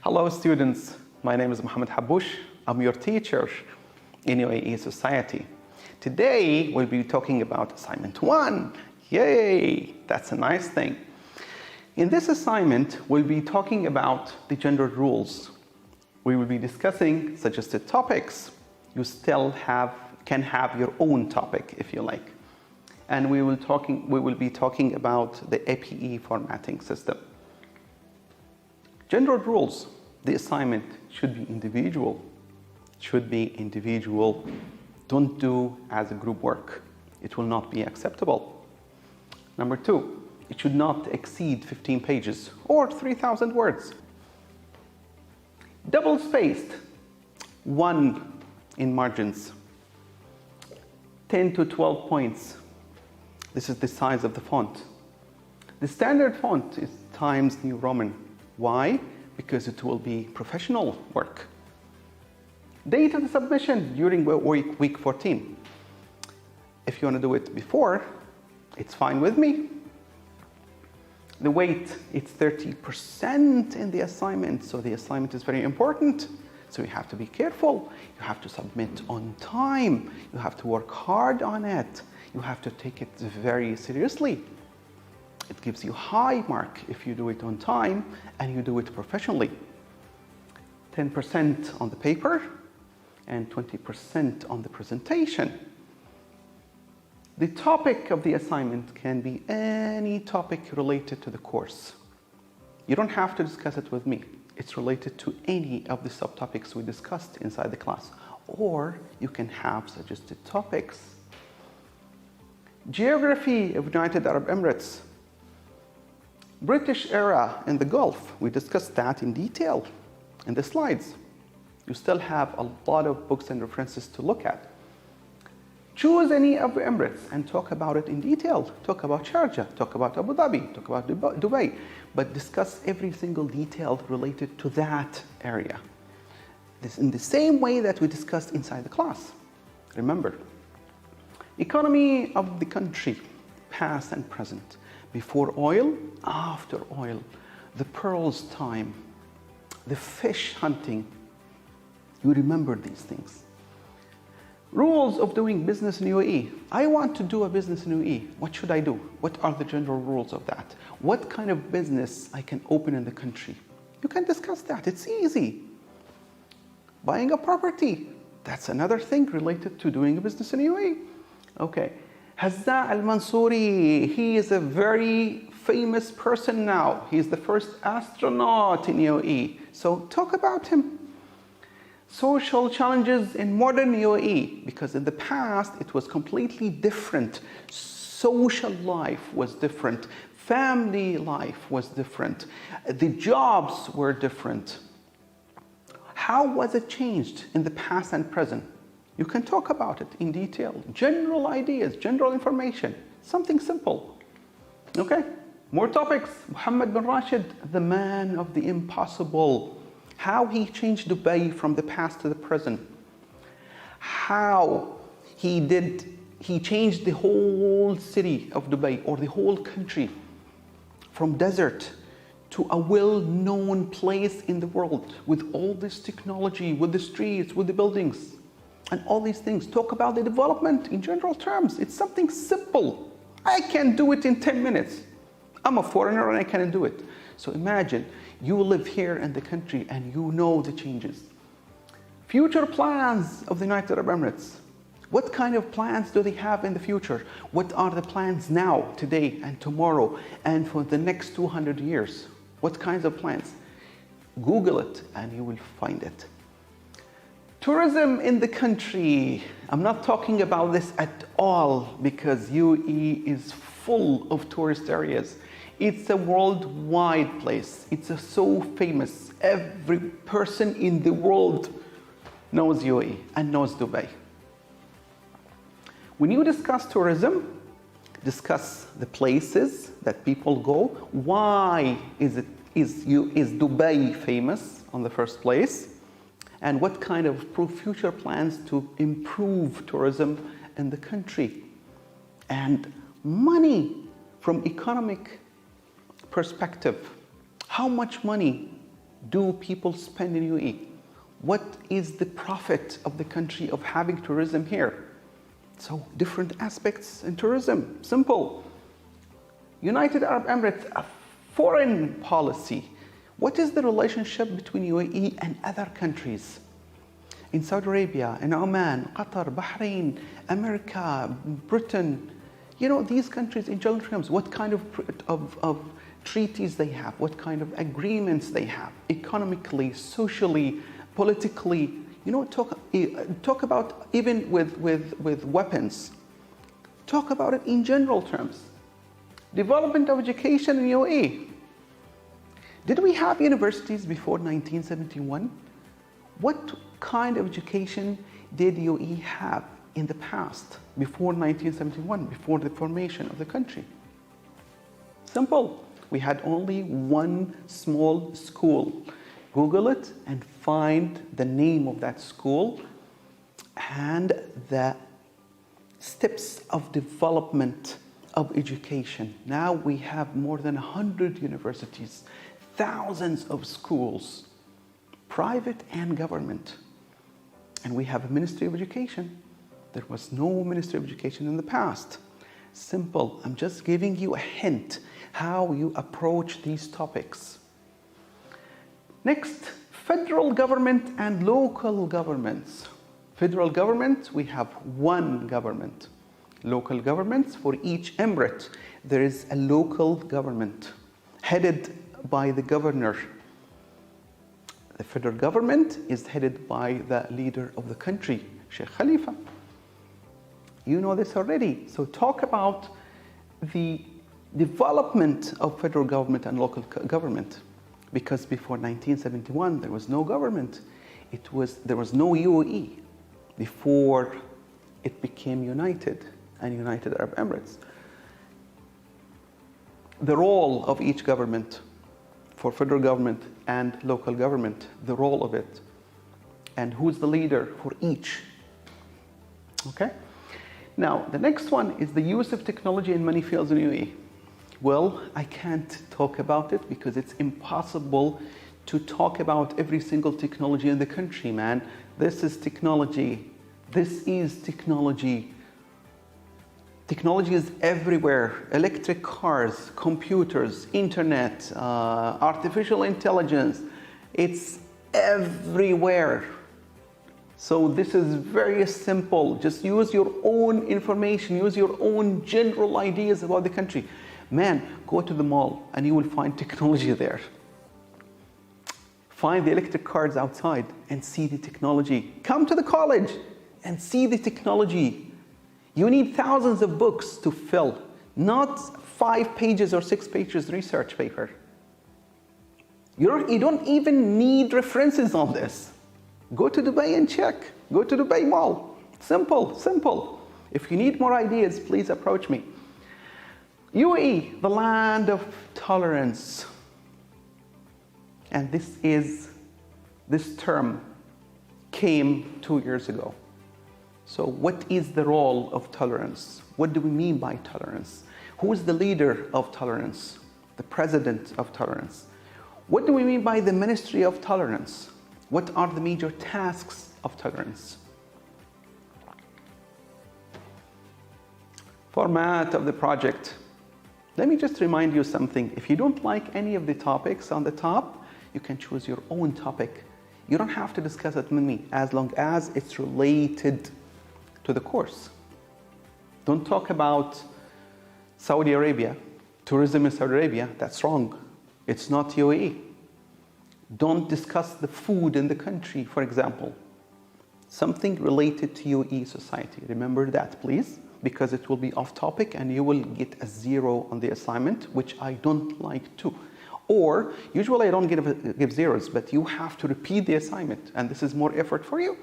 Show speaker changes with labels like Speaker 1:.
Speaker 1: Hello students, my name is Mohammed Haboush. I'm your teacher in UAE Society. Today we'll be talking about assignment 1. Yay, that's a nice thing. In this assignment we'll be talking about the gender rules. We will be discussing suggested topics. You still can have your own topic if you like. And we will be talking about the APE formatting system. Gender rules, the assignment should be individual. Don't do as a group work. It will not be acceptable. Number 2, it should not exceed 15 pages or 3,000 words. Double spaced, 1 in margins, 10 to 12 points. This is the size of the font. The standard font is Times New Roman. Why? Because it will be professional work. Date of the submission during week 14. If you want to do it before, it's fine with me. The weight, it's 30% in the assignment, so the assignment is very important. So you have to be careful. You have to submit on time. You have to work hard on it. You have to take it very seriously. It gives you high mark if you do it on time and you do it professionally. 10% on the paper and 20% on the presentation. The topic of the assignment can be any topic related to the course. You don't have to discuss it with me. It's related to any of the subtopics we discussed inside the class. Or you can have suggested topics. Geography of United Arab Emirates. British era in the Gulf. We discussed that in detail in the slides. You still have a lot of books and references to look at. Choose any of the Emirates and talk about it in detail. Talk about Sharjah, talk about Abu Dhabi, talk about Dubai, but discuss every single detail related to that area. This in the same way that we discussed inside the class. Remember, economy of the country, past and present, before oil, after oil, the pearls time, the fish hunting. You remember these things. Rules of doing business in UAE. I want to do a business in UAE. What should I do? What are the general rules of that? What kind of business I can open in the country? You can discuss that. It's easy. Buying a property. That's another thing related to doing a business in UAE. Okay. Hazza al-Mansouri. He is a very famous person now. He is the first astronaut in UAE. So talk about him. Social challenges in modern UAE, because in the past it was completely different. Social life was different. Family life was different. The jobs were different. How was it changed in the past and present? You can talk about it in detail. General ideas, general information, something simple. Okay, more topics. Mohammed bin Rashid, the man of the impossible. How he changed Dubai from the past to the present. How he changed the whole city of Dubai or the whole country from desert to a well-known place in the world with all this technology, with the streets, with the buildings, and all these things. Talk about the development in general terms. It's something simple. I can do it in 10 minutes. I'm a foreigner and I can do it. So imagine you live here in the country and you know the changes. Future plans of the United Arab Emirates. What kind of plans do they have in the future? What are the plans now, today and tomorrow and for the next 200 years? What kinds of plans? Google it and you will find it. Tourism in the country. I'm not talking about this at all because UAE is full of tourist areas. It's a worldwide place. It's so famous. Every person in the world knows UAE and knows Dubai. When you discuss tourism, discuss the places that people go. Why is Dubai famous in the first place? And what kind of future plans to improve tourism in the country? And money from economic perspective. How much money do people spend in UAE? What is the profit of the country of having tourism here? So different aspects in tourism, simple. United Arab Emirates, a foreign policy. What is the relationship between UAE and other countries? In Saudi Arabia, in Oman, Qatar, Bahrain, America, Britain, you know, these countries in general terms, what kind of treaties they have, what kind of agreements they have, economically, socially, politically, you know, talk about even with weapons. Talk about it in general terms. Development of education in UAE. Did we have universities before 1971? What kind of education did UAE have in the past, before 1971, before the formation of the country? Simple. We had only one small school. Google it and find the name of that school and the steps of development of education. Now we have more than 100 universities, thousands of schools, private and government. And we have a Ministry of Education. There was no Ministry of Education in the past. Simple. I'm just giving you a hint how you approach these topics. Next, federal government and local governments. Federal government, we have one government. Local governments, for each emirate, there is a local government headed by the governor. The federal government is headed by the leader of the country, Sheikh Khalifa. You know this already. So talk about the development of federal government and local government. Because before 1971, there was no government. There was no UAE before it became United and United Arab Emirates. The role of each government, for federal government and local government, the role of it, and who's the leader for each. Okay? Now, the next one is the use of technology in many fields in UAE. Well, I can't talk about it because it's impossible to talk about every single technology in the country, man. This is technology. This is technology. Technology is everywhere. Electric cars, computers, internet, artificial intelligence. It's everywhere. So this is very simple. Just use your own information, use your own general ideas about the country. Man, go to the mall and you will find technology there. Find the electric cars outside and see the technology. Come to the college and see the technology. You need thousands of books to fill, not 5 pages or 6 pages research paper. You don't even need references on this. Go to Dubai and check. Go to Dubai Mall. Simple, simple. If you need more ideas, please approach me. UAE, the land of tolerance. And this term came 2 years ago. So what is the role of tolerance? What do we mean by tolerance? Who is the leader of tolerance? The president of tolerance. What do we mean by the Ministry of Tolerance? What are the major tasks of tolerance? Format of the project. Let me just remind you something. If you don't like any of the topics on the top, you can choose your own topic. You don't have to discuss it with me as long as it's related to the course. Don't talk about Saudi Arabia, tourism in Saudi Arabia. That's wrong. It's not UAE. Don't discuss the food in the country, for example. Something related to UAE society. Remember that, please, because it will be off topic and you will get a 0 on the assignment, which I don't like to. Or, usually I don't give zeros, but you have to repeat the assignment, and this is more effort for you.